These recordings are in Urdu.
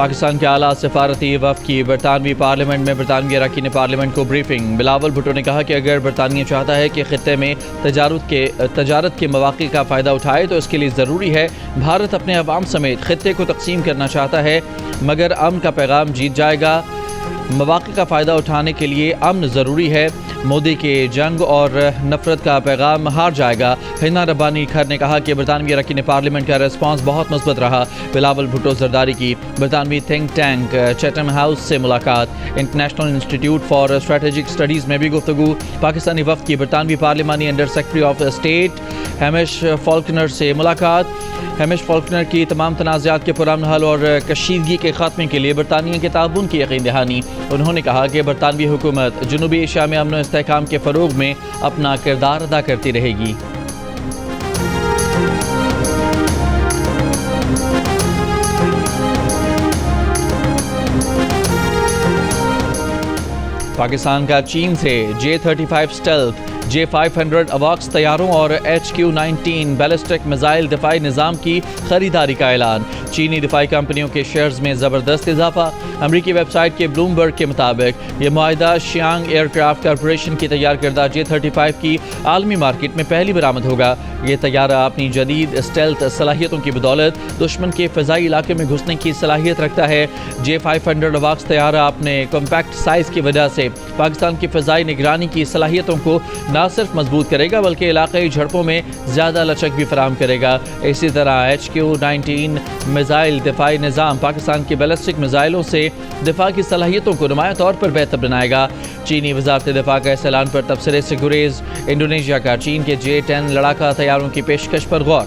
پاکستان کے اعلیٰ سفارتی وفد کی برطانوی پارلیمنٹ میں برطانوی اراکین پارلیمنٹ کو بریفنگ۔ بلاول بھٹو نے کہا کہ اگر برطانیہ چاہتا ہے کہ خطے میں تجارت کے مواقع کا فائدہ اٹھائے تو اس کے لیے ضروری ہے بھارت اپنے عوام سمیت خطے کو تقسیم کرنا چاہتا ہے، مگر امن کا پیغام جیت جائے گا۔ مواقع کا فائدہ اٹھانے کے لیے امن ضروری ہے، مودی کے جنگ اور نفرت کا پیغام ہار جائے گا۔ ہنا ربانی کھر نے کہا کہ برطانوی اراکین پارلیمنٹ کا ریسپانس بہت مثبت رہا۔ بلاول بھٹو زرداری کی برطانوی تھنک ٹینک چیٹم ہاؤس سے ملاقات۔ International institute for strategic studies میں بھی گفتگو۔ پاکستانی وفد کی برطانوی پارلیمانی under secretary of state ہیمش Falconer سے ملاقات۔ ہیمش فالکنر کی تمام تنازعات کے پرامن حل اور کشیدگی کے خاتمے کے لیے برطانیہ کے تعاون کی یقین دہانی۔ انہوں نے کہا کہ برطانوی حکومت جنوبی ایشیا میں امن و استحکام کے فروغ میں اپنا کردار ادا کرتی رہے گی۔ پاکستان کا چین سے J-35 اسٹیلتھ، J-500 اواکس طیاروں اور HQ-19 بیلسٹک میزائل دفاعی نظام کی خریداری کا اعلان۔ چینی دفاعی کمپنیوں کے شیئرز میں زبردست اضافہ۔ امریکی ویب سائٹ کے بلومبرگ کے مطابق یہ معاہدہ شیانگ ایئر کرافٹ کارپوریشن کی تیار کردہ J-35 کی عالمی مارکیٹ میں پہلی برآمد ہوگا۔ یہ طیارہ اپنی جدید اسٹیلتھ صلاحیتوں کی بدولت دشمن کے فضائی علاقے میں گھسنے کی صلاحیت رکھتا ہے۔ J-500 اواکس طیارہ اپنے کمپیکٹ سائز کی وجہ سے پاکستان کی فضائی نگرانی کی صلاحیتوں کو نہ صرف مضبوط کرے گا بلکہ علاقائی جھڑپوں میں زیادہ لچک بھی فراہم کرے گا۔ اسی طرح HQ-19 میزائل دفاعی نظام پاکستان کی بیلسٹک میزائلوں سے دفاع کی صلاحیتوں کو نمایاں طور پر بہتر بنائے گا۔ چینی وزارت دفاع کا اس اعلان پر تبصرے سے گریز۔ انڈونیشیا کا چین کے J-10 لڑاکا طیاروں کی پیشکش پر غور۔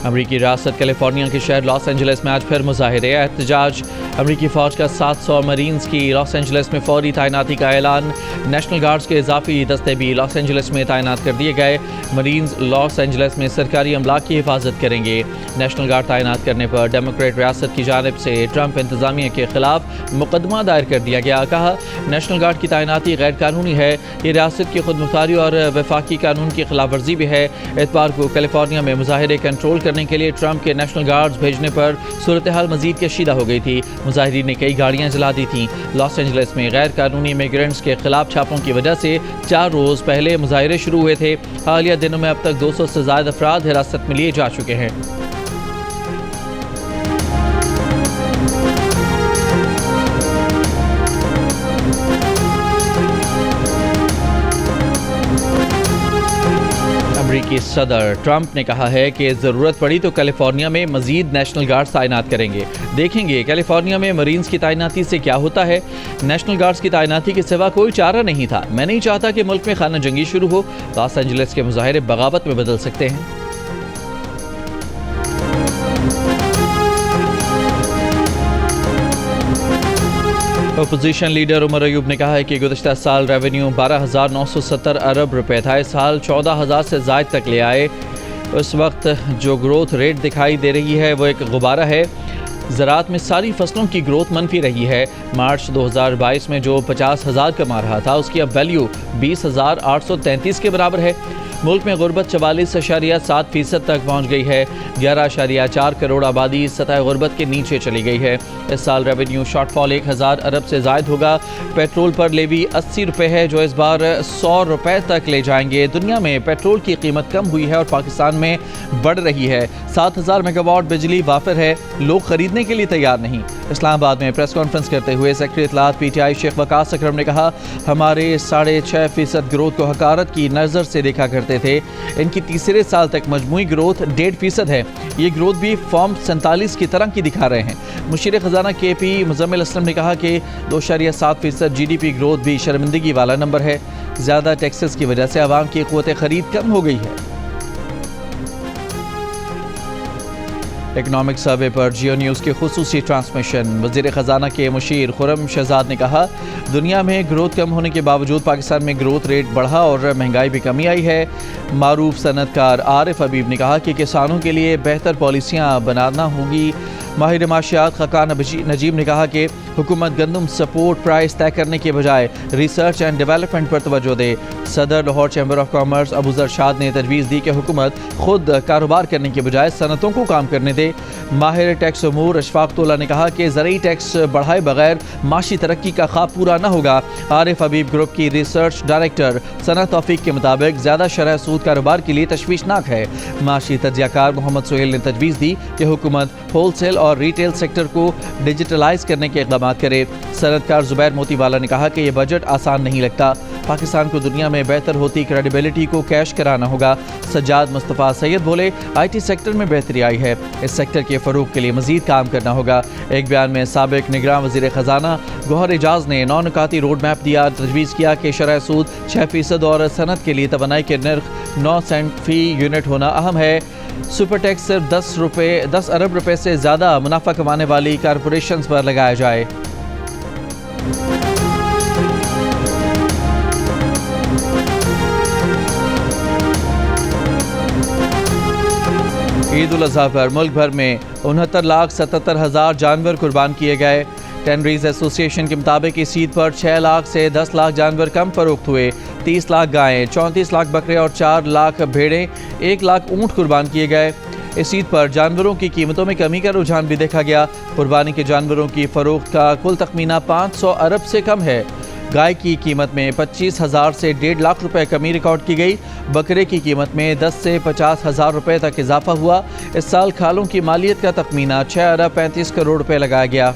امریکی ریاست کیلیفورنیا کے شہر لاس اینجلس میں آج پھر مظاہرے احتجاج۔ امریکی فوج کا 700 مرینز کی لاس اینجلس میں فوری تعیناتی کا اعلان۔ نیشنل گارڈز کے اضافی دستے بھی لاس اینجلس میں تعینات کر دیے گئے۔ مرینز لاس اینجلس میں سرکاری املاک کی حفاظت کریں گے۔ نیشنل گارڈ تعینات کرنے پر ڈیموکریٹ ریاست کی جانب سے ٹرمپ انتظامیہ کے خلاف مقدمہ دائر کر دیا گیا۔ کہا نیشنل گارڈ کی تعیناتی غیر قانونی ہے، یہ ریاست کی خود مختاری اور وفاقی قانون کی خلاف ورزی بھی ہے۔ اتوار کو کیلیفورنیا میں مظاہرے کنٹرول کرنے کے لیے ٹرمپ کے نیشنل گارڈز بھیجنے پر صورتحال مزید کشیدہ ہو گئی تھی۔ مظاہرین نے کئی گاڑیاں جلا دی تھیں۔ لاس اینجلس میں غیر قانونی امیگرینٹس کے خلاف چھاپوں کی وجہ سے 4 روز پہلے مظاہرے شروع ہوئے تھے۔ حالیہ دنوں میں اب تک 200 سے زائد افراد حراست میں لیے جا چکے ہیں۔ امریکی صدر ٹرمپ نے کہا ہے کہ ضرورت پڑی تو کیلیفورنیا میں مزید نیشنل گارڈز تعینات کریں گے۔ دیکھیں گے کیلیفورنیا میں مرینز کی تعیناتی سے کیا ہوتا ہے۔ نیشنل گارڈز کی تعیناتی کے سوا کوئی چارہ نہیں تھا۔ میں نہیں چاہتا کہ ملک میں خانہ جنگی شروع ہو۔ لاس اینجلس کے مظاہرے بغاوت میں بدل سکتے ہیں۔ اپوزیشن لیڈر عمر ایوب نے کہا ہے کہ گزشتہ سال ریونیو 12,970 ارب روپے تھا، اس سال 14,000 سے زائد تک لے آئے۔ اس وقت جو گروتھ ریٹ دکھائی دے رہی ہے وہ ایک غبارہ ہے۔ زراعت میں ساری فصلوں کی گروتھ منفی رہی ہے۔ مارچ 2022 میں جو 50,000 کما رہا تھا اس کی اب ویلیو 20,833 کے برابر ہے۔ ملک میں غربت 44.7% تک پہنچ گئی ہے۔ 11.4 کروڑ آبادی سطح غربت کے نیچے چلی گئی ہے۔ اس سال ریونیو شارٹ فال 1,000 ارب سے زائد ہوگا۔ پیٹرول پر لیوی 80 روپے ہے جو اس بار 100 روپے تک لے جائیں گے۔ دنیا میں پیٹرول کی قیمت کم ہوئی ہے اور پاکستان میں بڑھ رہی ہے۔ 7,000 میگا واٹ بجلی وافر ہے، لوگ خریدنے کے لیے تیار نہیں۔ اسلام آباد میں پریس کانفرنس کرتے ہوئے سیکرٹری اطلاعات PTI شیخ وقاص اکرم نے کہا ہمارے 6.5% گروتھ کو حقارت کی نظر سے دیکھا کرتے تھے، ان کی تیسرے سال تک مجموعی گروتھ 1.5% ہے۔ یہ گروتھ بھی فارم 47 کی طرح کی دکھا رہے ہیں۔ مشیر خزانہ KP مزمل اسلم نے کہا کہ 2.7% GDP گروتھ بھی شرمندگی والا نمبر ہے۔ زیادہ ٹیکسز کی وجہ سے عوام کی قوت خرید کم ہو گئی ہے۔ اکنامک سروے پر جیو نیوز کی خصوصی ٹرانسمیشن۔ وزیر خزانہ کے مشیر خرم شہزاد نے کہا دنیا میں گروتھ کم ہونے کے باوجود پاکستان میں گروتھ ریٹ بڑھا اور مہنگائی بھی کمی آئی ہے۔ معروف صنعت کار عارف حبیب نے کہا کہ کسانوں کے لیے بہتر پالیسیاں بنانا ہوگی۔ ماہر معاشیات خاقان نجیب نے کہا کہ حکومت گندم سپورٹ پرائس طے کرنے کے بجائے ریسرچ اینڈ ڈیولپمنٹ پر توجہ دے۔ صدر Lahore chamber of commerce Abuzar Shad نے تجویز دی کہ حکومت خود کاروبار کرنے کے بجائے صنعتوں کو کام کرنے دے۔ ماہر ٹیکس امور اشفاق اللہ نے کہا کہ زرعی ٹیکس بڑھائے بغیر معاشی ترقی کا خواب پورا نہ ہوگا۔ عارف حبیب گروپ کی ریسرچ ڈائریکٹر ثنا توفیق کے مطابق زیادہ شرح سود کاروبار کے لیے تشویشناک ہے۔ معاشی تجزیہ کار محمد سہیل نے تجویز دی کہ حکومت ہول سیل اور ریٹیل سیکٹر کو ڈیجیٹلائز کرنے کے اقدامات کرے۔ صنعت کار زبیر موتی والا نے کہا کہ یہ بجٹ آسان نہیں لگتا، پاکستان کو دنیا میں بہتر ہوتی کریڈیبلٹی کو کیش کرانا ہوگا۔ سجاد مصطفیٰ سید بولے آئی ٹی سیکٹر میں بہتری آئی ہے، اس سیکٹر کے فروغ کے لیے مزید کام کرنا ہوگا۔ ایک بیان میں سابق نگراں وزیر خزانہ گوہر اعجاز نے 9 نکاتی روڈ میپ دیا، تجویز کیا کہ شرح سود 6% اور صنعت کے لیے توانائی کے نرخ 9 سینٹ فی یونٹ ہونا اہم ہے۔ سپر ٹیکس صرف 10 ارب روپے سے زیادہ منافع کمانے والی کارپوریشنز پر لگایا جائے۔ عید الاضحیٰ پر ملک بھر میں 69,77,000 جانور قربان کیے گئے۔ ٹینریز ایسوسی ایشن کے مطابق اس عید پر 6 لاکھ سے 10 لاکھ جانور کم فروخت ہوئے۔ 30 لاکھ گائیں، 34 لاکھ بکرے اور 4 لاکھ بھیڑیں، 1 لاکھ اونٹ قربان کیے گئے۔ اس عید پر جانوروں کی قیمتوں میں کمی کا رجحان بھی دیکھا گیا۔ قربانی کے جانوروں کی فروخت کا کل تخمینہ 500 ارب سے کم ہے۔ گائے کی قیمت میں 25,000 سے 1.5 لاکھ روپے کمی ریکارڈ کی گئی۔ بکرے کی قیمت میں 10 سے 50,000 روپے تک اضافہ ہوا۔ اس سال کھالوں کی مالیت کا تخمینہ 6 ارب 35 کروڑ روپے لگایا گیا۔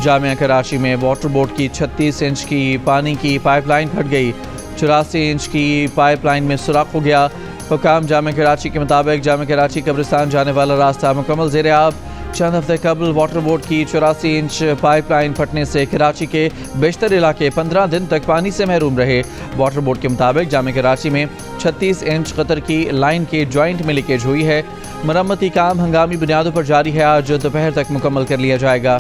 جامعہ کراچی میں واٹر بورڈ کی 36 انچ کی پانی کی پائپ لائن پھٹ گئی، 84 انچ کی پائپ لائن میں سوراخ ہو گیا۔ حکام جامعہ کراچی کے مطابق جامعہ کراچی قبرستان جانے والا راستہ مکمل زیر آب۔ چند ہفتے قبل واٹر بورڈ کی 84 انچ پائپ لائن پھٹنے سے کراچی کے بیشتر علاقے 15 دن تک پانی سے محروم رہے۔ واٹر بورڈ کے مطابق جامعہ کراچی میں 36 انچ قطر کی لائن کے جوائنٹ میں لیکیج ہوئی ہے۔ مرمتی کام ہنگامی بنیادوں پر جاری ہے، آج دوپہر تک مکمل کر لیا جائے گا۔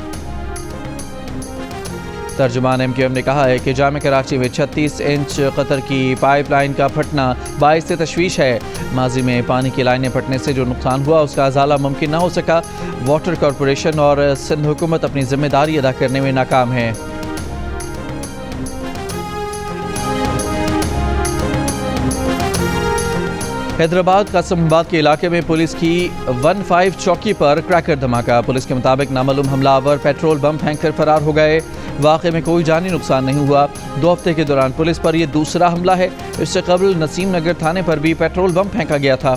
ترجمان ایم کیو ایم نے کہا ہے کہ جامعہ کراچی میں 36 انچ قطر کی پائپ لائن کا پھٹنا باعث تشویش ہے۔ ماضی میں پانی کی لائنیں پھٹنے سے جو نقصان ہوا اس کا ازالہ ممکن نہ ہو سکا۔ واٹر کارپوریشن اور سندھ حکومت اپنی ذمہ داری ادا کرنے میں ناکام ہے۔ حیدرآباد قاسم آباد کے علاقے میں پولیس کی 15 چوکی پر کریکر دھماکہ۔ پولیس کے مطابق نامعلوم حملہ آور پیٹرول بم پھینک کر فرار ہو گئے۔ واقعے میں کوئی جانی نقصان نہیں ہوا۔ 2 ہفتے کے دوران پولیس پر یہ دوسرا حملہ ہے۔ اس سے قبل نسیم نگر تھانے پر بھی پیٹرول بم پھینکا گیا تھا۔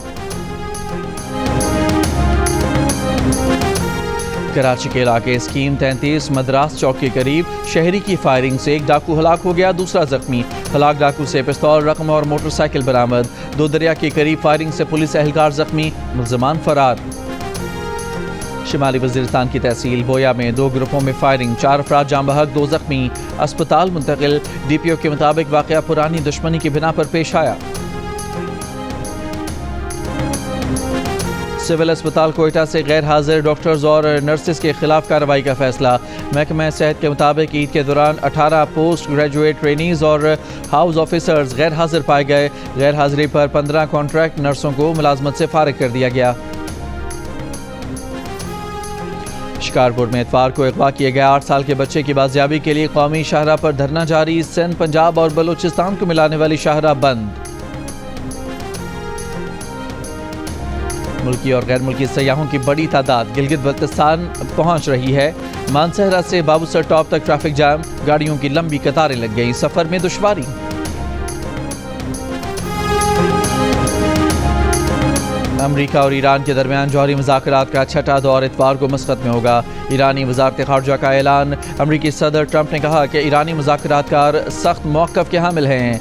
کراچی کے علاقے اسکیم 33 مدراس چوک کے قریب شہری کی فائرنگ سے ایک ڈاکو ہلاک ہو گیا، دوسرا زخمی۔ ہلاک ڈاکو سے پستول، رقم اور موٹر سائیکل برآمد۔ دو دریا کے قریب فائرنگ سے پولیس اہلکار زخمی، ملزمان فرار۔ شمالی وزیرستان کی تحصیل بویا میں 2 گروپوں میں فائرنگ، 4 افراد جاں بحق، 2 زخمی، اسپتال منتقل۔ ڈی پی او کے مطابق واقعہ پرانی دشمنی کی بنا پر پیش آیا۔ سول اسپتال کوئٹہ سے غیر حاضر ڈاکٹرز اور نرسز کے خلاف کارروائی کا فیصلہ۔ محکمہ صحت کے مطابق عید کے دوران 18 پوسٹ گریجویٹ ٹرینیز اور ہاؤس آفیسرز غیر حاضر پائے گئے۔ غیر حاضری پر 15 کانٹریکٹ نرسوں کو ملازمت سے فارغ کر دیا گیا۔ شکارپور میں اتوار کو اغوا کیے گئے 8 سال کے بچے کی بازیابی کے لیے قومی شاہراہ پر دھرنا جاری۔ سندھ، پنجاب اور بلوچستان کو ملانے والی شاہراہ بند۔ ملکی اور غیر ملکی سیاحوں کی بڑی تعداد گلگت بلتستان پہنچ رہی ہے۔ مانسہرہ سے بابوسر ٹاپ تک ٹریفک جام، گاڑیوں کی لمبی قطاریں لگ گئیں، سفر میں دشواری۔ امریکہ اور ایران کے درمیان جوہری مذاکرات کا 6واں دور اتوار کو مسقط میں ہوگا۔ ایرانی وزارت خارجہ کا اعلان۔ امریکی صدر ٹرمپ نے کہا کہ ایرانی مذاکرات کار سخت موقف کے حامل ہیں۔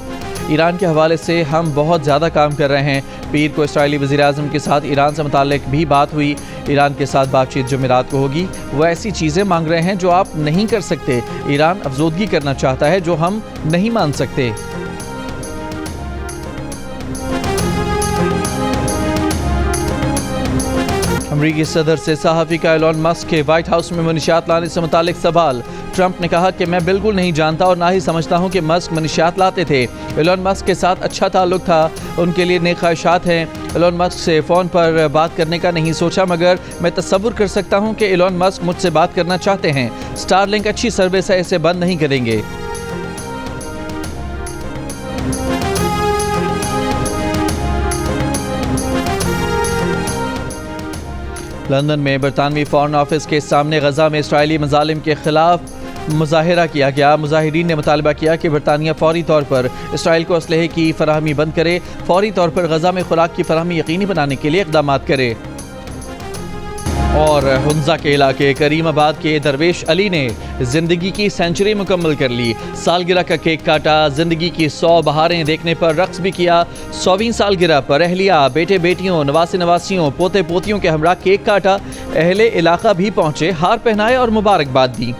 ایران کے حوالے سے ہم بہت زیادہ کام کر رہے ہیں۔ پیر کو اسرائیلی وزیراعظم کے ساتھ ایران سے متعلق بھی بات ہوئی۔ ایران کے ساتھ بات چیت جمعرات کو ہوگی۔ وہ ایسی چیزیں مانگ رہے ہیں جو آپ نہیں کر سکتے۔ ایران افزودگی کرنا چاہتا ہے جو ہم نہیں مان سکتے۔ امریکی صدر سے صحافی کا ایلون مسک کے وائٹ ہاؤس میں منشیات لانے سے متعلق سوال۔ ٹرمپ نے کہا کہ میں بالکل نہیں جانتا اور نہ ہی سمجھتا ہوں کہ مسک منشیات لاتے تھے۔ ایلون مسک کے ساتھ اچھا تعلق تھا، ان کے لیے نیک خواہشات ہیں۔ ایلون مسک سے فون پر بات کرنے کا نہیں سوچا، مگر میں تصور کر سکتا ہوں کہ ایلون مسک مجھ سے بات کرنا چاہتے ہیں۔ اسٹار لنک اچھی سروس ہے، اسے بند نہیں کریں گے۔ لندن میں برطانوی فارن آفس کے سامنے غزہ میں اسرائیلی مظالم کے خلاف مظاہرہ کیا گیا۔ مظاہرین نے مطالبہ کیا کہ برطانیہ فوری طور پر اسرائیل کو اسلحے کی فراہمی بند کرے، فوری طور پر غزہ میں خوراک کی فراہمی یقینی بنانے کے لیے اقدامات کرے۔ اور ہنزا کے علاقے کریم آباد کے درویش علی نے زندگی کی سینچری مکمل کر لی۔ سالگرہ کا کیک کاٹا، زندگی کی 100 بہاریں دیکھنے پر رقص بھی کیا۔ 100ویں سالگرہ پر اہلیہ، بیٹے بیٹیوں، نواسے نواسیوں، پوتے پوتیوں کے ہمراہ کیک کاٹا۔ اہل علاقہ بھی پہنچے، ہار پہنائے اور مبارکباد دی۔